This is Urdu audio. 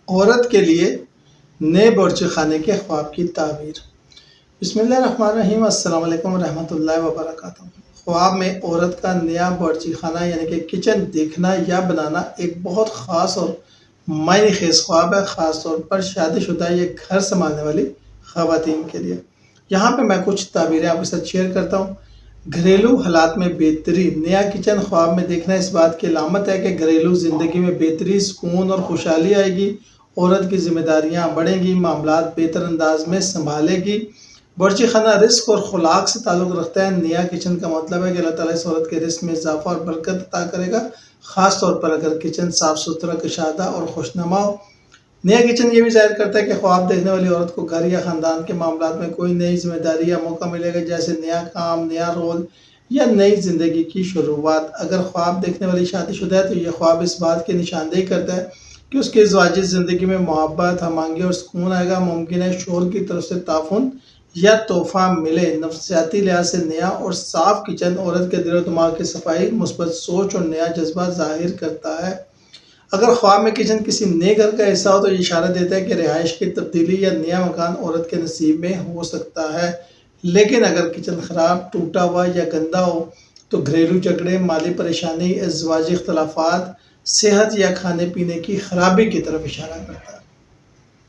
عورت کے لیے نئے باورچی خانے کے خواب کی تعبیر۔ بسم اللہ الرحمن الرحیم۔ السلام علیکم ورحمۃ اللہ وبرکاتہ۔ خواب میں عورت کا نیا باورچی خانہ یعنی کہ کچن دیکھنا یا بنانا ایک بہت خاص اور معنی خیز خواب ہے، خاص طور پر شادی شدہ یا گھر سنبھالنے والی خواتین کے لیے۔ یہاں پہ میں کچھ تعبیریں آپ کے ساتھ شیئر کرتا ہوں۔ گھریلو حالات میں بہتری۔ نیا کچن خواب میں دیکھنا اس بات کی علامت ہے کہ گھریلو زندگی میں بہتری، سکون اور خوشحالی آئے گی۔ عورت کی ذمہ داریاں بڑھیں گی، معاملات بہتر انداز میں سنبھالے گی۔ باورچی خانہ رزق اور خلاق سے تعلق رکھتا ہے۔ نیا کچن کا مطلب ہے کہ اللہ تعالیٰ اس عورت کے رزق میں اضافہ اور برکت عطا کرے گا، خاص طور پر اگر کچن صاف ستھرا، کشادہ اور خوشنما ہو۔ نیا کچن یہ بھی ظاہر کرتا ہے کہ خواب دیکھنے والی عورت کو گھر یا خاندان کے معاملات میں کوئی نئی ذمہ داری یا موقع ملے گا، جیسے نیا کام، نیا رول یا نئی زندگی کی شروعات۔ اگر خواب دیکھنے والی شادی شدہ ہے تو یہ خواب اس بات کی نشاندہی کرتا ہے کہ اس کی ازدواجی زندگی میں محبت، ہم آہنگی اور سکون آئے گا۔ ممکن ہے شوہر کی طرف سے تعاون یا تحفہ ملے۔ نفسیاتی لحاظ سے نیا اور صاف کچن عورت کے دل و دماغ کی صفائی، مثبت سوچ اور نیا جذبہ ظاہر کرتا ہے۔ اگر خواب میں کچن کسی نئے گھر کا حصہ ہو تو یہ اشارہ دیتا ہے کہ رہائش کی تبدیلی یا نیا مکان عورت کے نصیب میں ہو سکتا ہے۔ لیکن اگر کچن خراب، ٹوٹا ہوا یا گندا ہو تو گھریلو جھگڑے، مالی پریشانی، ازدواجی اختلافات، صحت یا کھانے پینے کی خرابی کی طرف اشارہ کرتا ہے۔